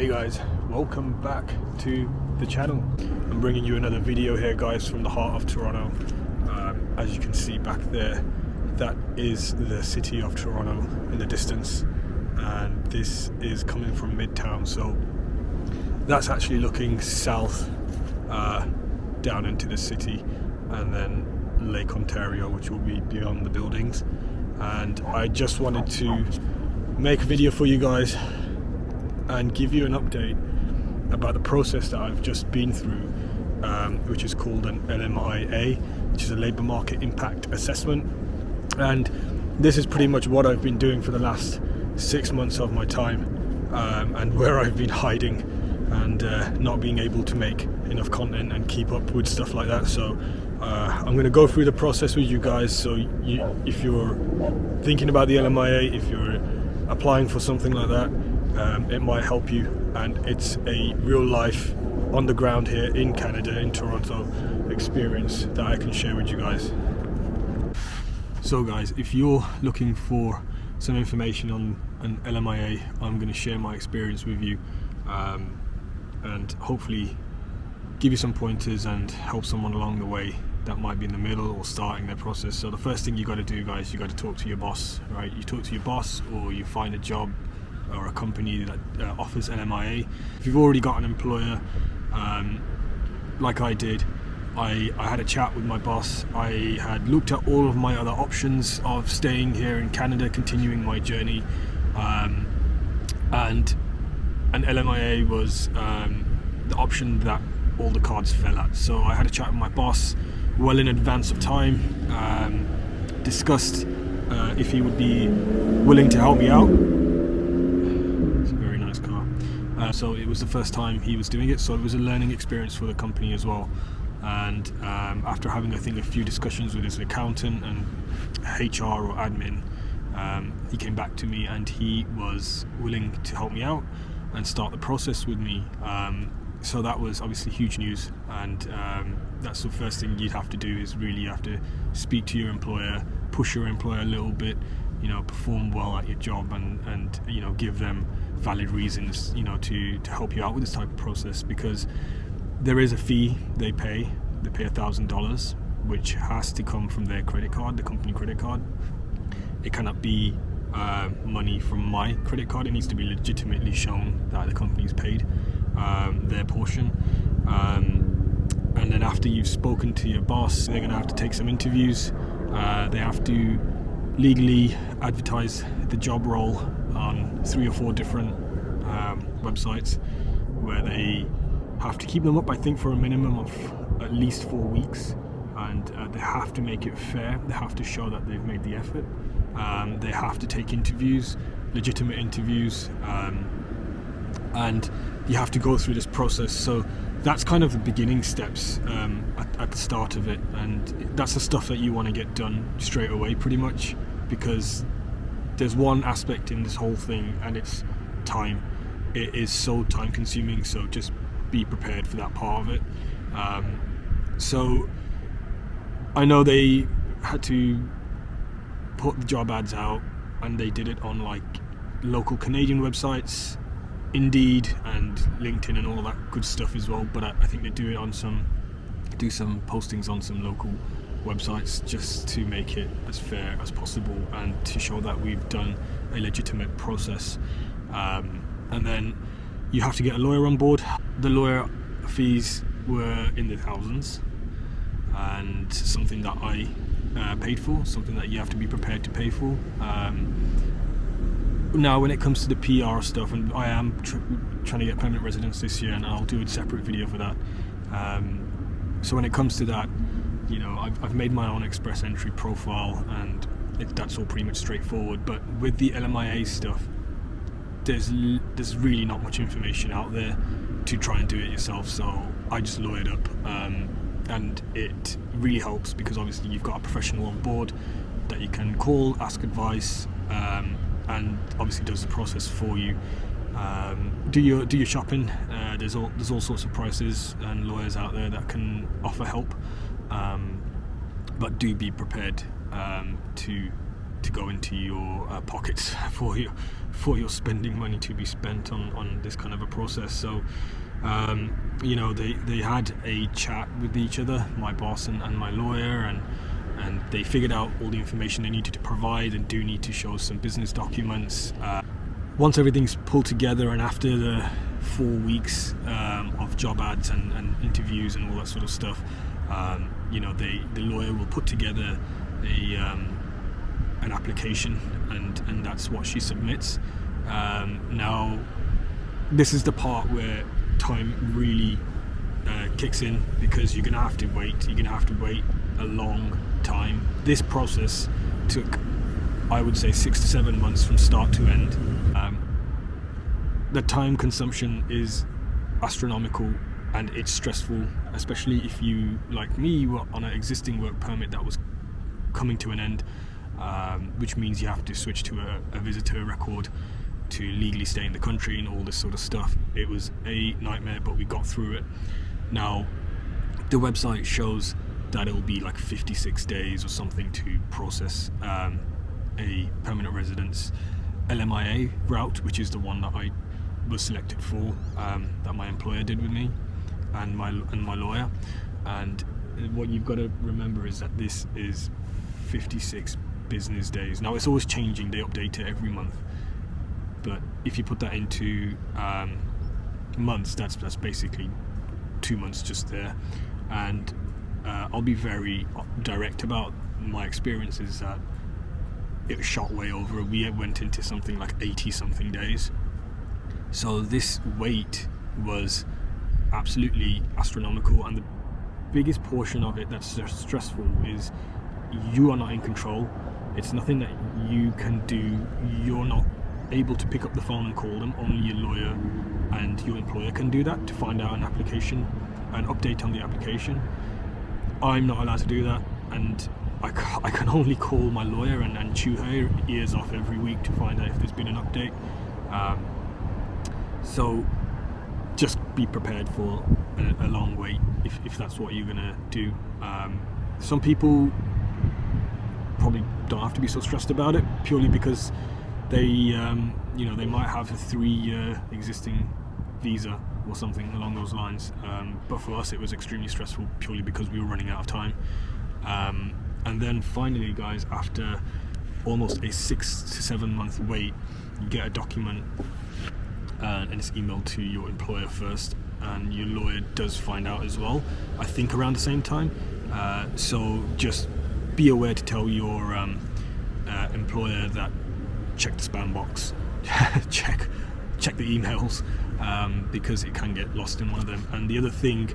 Hey guys, welcome back to the channel. I'm bringing you another video here guys from the heart of Toronto. As you can see back there, that is the city of Toronto in the distance, and this is coming from Midtown, so that's actually looking south down into the city, and then Lake Ontario, which will be beyond the buildings. And I just wanted to make a video for you guys and give you an update about the process that I've just been through, which is called an Lmia, which is a labour market impact assessment. And this is pretty much what I've been doing for the last 6 months of my time, and where I've been hiding and not being able to make enough content and keep up with stuff like that. So I'm going to go through the process with you guys, so if you're thinking about the Lmia, if you're applying for something like that, it might help you. And it's a real life, on the ground here in Canada, in Toronto, experience that I can share with you guys. So guys, if you're looking for some information on an Lmia, I'm going to share my experience with you, and hopefully give you some pointers and help someone along the way that might be in the middle or starting their process. So the first thing you got to do guys, you got to talk to your boss, right? You talk to your boss, or you find a job or a company that offers Lmia. If you've already got an employer, like I did, I had a chat with my boss. I had looked at all of my other options of staying here in Canada, continuing my journey, and an Lmia was the option that all the cards fell at. So I had a chat with my boss well in advance of time, discussed if he would be willing to help me out. It's a very nice car. So it was the first time he was doing it, so it was a learning experience for the company as well. And after having, I think, a few discussions with his accountant and HR or admin, he came back to me and he was willing to help me out and start the process with me. So that was obviously huge news, and that's the first thing you'd have to do, is really you have to speak to your employer, push your employer a little bit, you know, perform well at your job, and you know, give them valid reasons, you know, to help you out with this type of process, because there is a fee they pay $1,000, which has to come from their credit card, the company credit card. It cannot be money from my credit card. It needs to be legitimately shown that the company's paid their portion. And then after you've spoken to your boss, they're going to have to take some interviews. They have to legally advertise the job role on 3 or 4 different websites, where they have to keep them up, I think, for a minimum of at least 4 weeks, and they have to make it fair. They have to show that they've made the effort. They have to take interviews, legitimate interviews, and you have to go through this process. So that's kind of the beginning steps at the start of it, and that's the stuff that you want to get done straight away, pretty much, because there's one aspect in this whole thing, and it's time. It is so time consuming, so just be prepared for that part of it. So I know they had to put the job ads out, and they did it on like local Canadian websites, Indeed and LinkedIn and all of that good stuff as well, but I think they do it on some postings on some local websites, just to make it as fair as possible and to show that we've done a legitimate process. And then you have to get a lawyer on board. The lawyer fees were in the thousands, and something that I paid for, something that you have to be prepared to pay for. Now when it comes to the PR stuff, and I am trying to get permanent residence this year, and I'll do a separate video for that. So when it comes to that, you know, I've made my own express entry profile, and that's all pretty much straightforward. But with the Lmia stuff, there's really not much information out there to try and do it yourself, so I just lawyered up, and it really helps because obviously you've got a professional on board that you can call, ask advice, and obviously does the process for you. Do your shopping. There's all sorts of prices and lawyers out there that can offer help, but do be prepared to to go into your pockets for your spending money to be spent on this kind of a process. So they had a chat with each other, my boss and my lawyer, and they figured out all the information they needed to provide and do need to show some business documents. Once everything's pulled together, and after the 4 weeks of job ads and interviews and all that sort of stuff, the lawyer will put together an application, and that's what she submits. Now, this is the part where time really kicks in, because you're going to have to wait. You're going to have to wait a long time. This process took, I would say, 6 to 7 months from start to end. The time consumption is astronomical, and it's stressful, especially if you, like me, were on an existing work permit that was coming to an end, which means you have to switch to a visitor record to legally stay in the country and all this sort of stuff. It was a nightmare, but we got through it. Now, the website shows that it will be like 56 days or something to process a permanent residence Lmia route, which is the one that I was selected for, that my employer did with me and my lawyer. And what you've got to remember is that this is 56 business days. Now, it's always changing, they update it every month, but if you put that into months, that's basically 2 months just there. And I'll be very direct about my experiences, that it was shot way over. We went into something like 80 something days. So this wait was absolutely astronomical, and the biggest portion of it that's stressful is you are not in control. It's nothing that you can do. You're not able to pick up the phone and call them. Only your lawyer and your employer can do that, to find out an update on the application. I'm not allowed to do that, and I can only call my lawyer and chew her ears off every week to find out if there's been an update. So just be prepared for a long wait if that's what you're gonna do. Some people probably don't have to be so stressed about it, purely because they might have a 3-year existing visa or something along those lines. But for us, it was extremely stressful, purely because we were running out of time. And then finally, guys, after almost a 6 to 7 month wait, you get a document, and it's emailed to your employer first, and your lawyer does find out as well, I think around the same time. So just be aware to tell your employer that check the spam box, check the emails, because it can get lost in one of them. And the other thing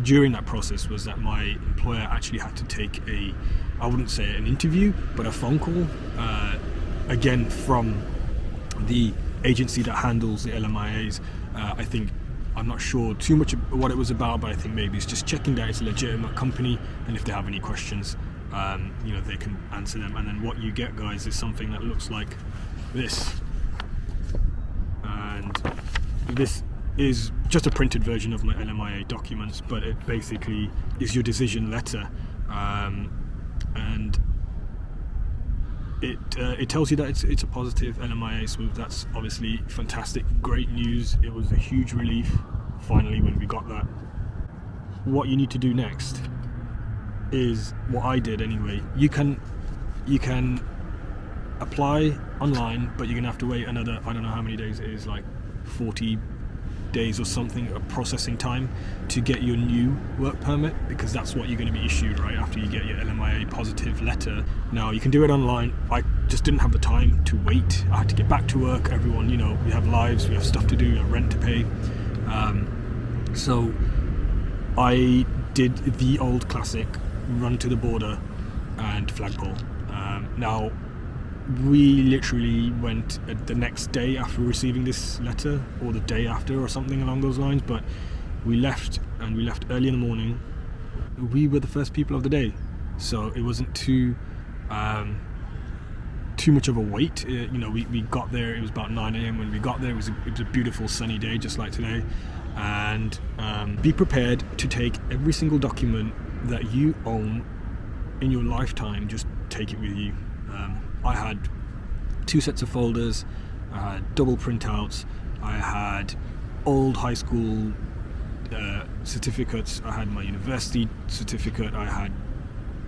during that process was that my employer actually had to take I wouldn't say an interview, but a phone call, again from the agency that handles the LMIAs. I'm not sure too much what it was about, but I think maybe it's just checking that it's a legitimate company, and if they have any questions, they can answer them. And then what you get, guys, is something that looks like this. And this is just a printed version of my LMIA documents, but it basically is your decision letter, and it tells you that it's a positive LMIA, so that's obviously fantastic, great news. It was a huge relief finally when we got that. What you need to do next is what I did anyway. You can apply online, but you're gonna have to wait another, I don't know how many days it is, like 40 days or something of processing time to get your new work permit, because that's what you're going to be issued right after you get your LMIA positive letter. Now, you can do it online. I just didn't have the time to wait. I had to get back to work. Everyone, we have lives, we have stuff to do, rent to pay. So I did the old classic run to the border and flagpole. Now, we literally went the next day after receiving this letter, or the day after, or something along those lines, but we left early in the morning. We were the first people of the day, so it wasn't too much of a wait. We got there, it was about 9 a.m. when we got there. It was a beautiful sunny day, just like today. And be prepared to take every single document that you own in your lifetime, just take it with you. I had 2 sets of folders, I had double printouts, I had old high school certificates, I had my university certificate, I had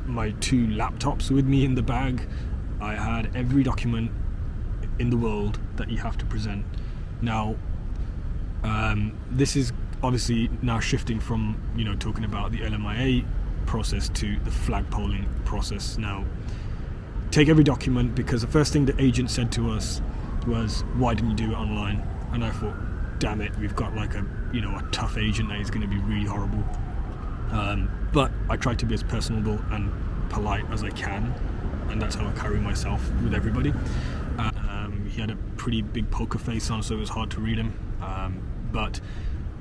my 2 laptops with me in the bag, I had every document in the world that you have to present. Now, this is obviously now shifting from, talking about the Lmia process to the flagpoling process. Now, take every document, because the first thing the agent said to us was, why didn't you do it online? And I thought, damn it, we've got like a tough agent that is going to be really horrible. But I tried to be as personable and polite as I can, and that's how I carry myself with everybody. He had a pretty big poker face on, so it was hard to read him. But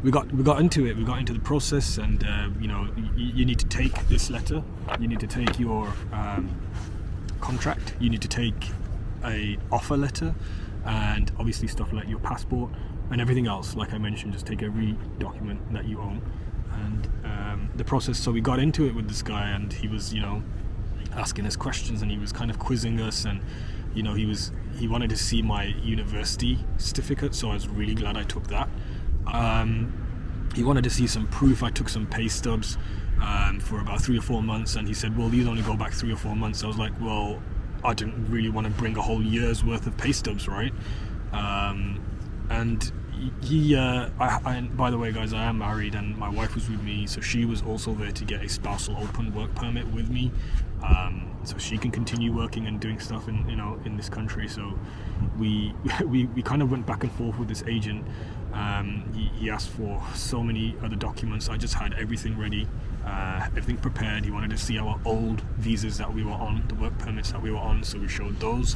we got into it. We got into the process, and you need to take this letter. You need to take your contract. You need to take a offer letter, and obviously stuff like your passport and everything else. Like I mentioned, just take every document that you own, and the process. So we got into it with this guy, and he was, asking us questions, and he was kind of quizzing us, and he wanted to see my university certificate, so I was really glad I took that. He wanted to see some proof. I took some pay stubs for about 3 or 4 months, and he said, well, these only go back 3 or 4 months. I was like, well, I didn't really want to bring a whole year's worth of pay stubs, right? And by the way, guys, I am married, and my wife was with me, so she was also there to get a spousal open work permit with me, so she can continue working and doing stuff in this country. So we kind of went back and forth with this agent. He asked for so many other documents. I just had everything ready, everything prepared. He wanted to see our old visas that we were on, the work permits that we were on, so we showed those.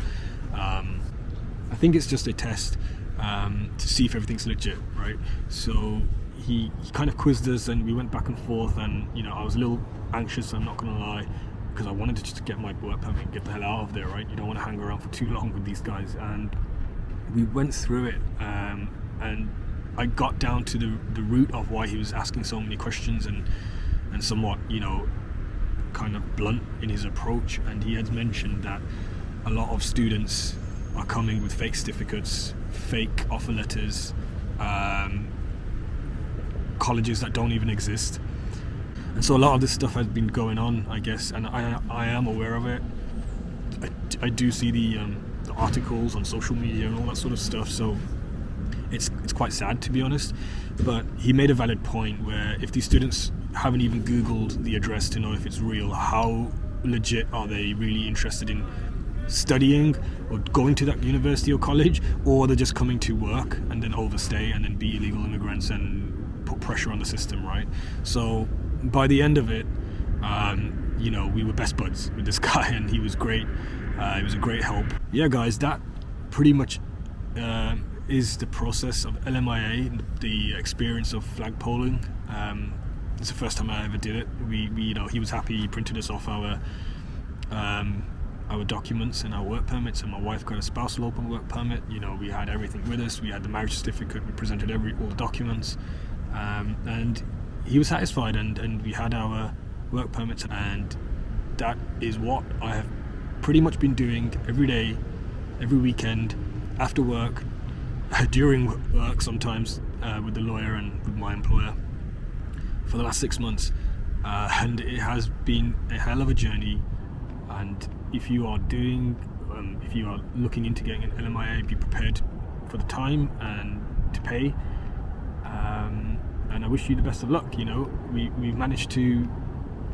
I think it's just a test to see if everything's legit, right? So he kind of quizzed us, and we went back and forth, and I was a little anxious, I'm not gonna lie, because I wanted to just get my work permit and get the hell out of there, right? You don't want to hang around for too long with these guys. And we went through it, and I got down to the root of why he was asking so many questions, and somewhat, kind of blunt in his approach. And he had mentioned that a lot of students are coming with fake certificates, fake offer letters, colleges that don't even exist. And so a lot of this stuff has been going on, I guess, and I am aware of it. I do see the articles on social media and all that sort of stuff, so it's quite sad, to be honest. But he made a valid point where if these students haven't even Googled the address to know if it's real, how legit are they really interested in studying or going to that university or college, or they're just coming to work and then overstay and then be illegal immigrants and put pressure on the system, right? So by the end of it, we were best buds with this guy, and he was great. He was a great help. Yeah, guys, that pretty much is the process of Lmia, the experience of flagpoling. It's the first time I ever did it. He was happy. He printed us off our documents and our work permits, and my wife got a spousal open work permit. We had everything with us. We had the marriage certificate. We presented all the documents, and he was satisfied, and we had our work permits. And that is what I have pretty much been doing every day, every weekend, after work, during work sometimes, with the lawyer and with my employer for the last 6 months. And it has been a hell of a journey. And if you are looking into getting an Lmia, be prepared for the time and to pay. And I wish you the best of luck. We've managed to.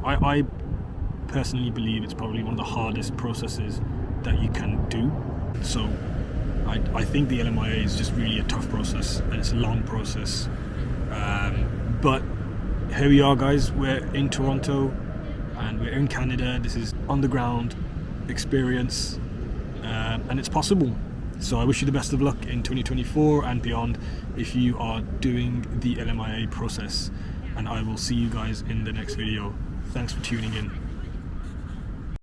I personally believe it's probably one of the hardest processes that you can do. So I think the Lmia is just really a tough process, and it's a long process. But here we are, guys. We're in Toronto, and we're in Canada. This is on the ground experience, and it's possible. So I wish you the best of luck in 2024 and beyond if you are doing the Lmia process, and I will see you guys in the next video. Thanks for tuning in.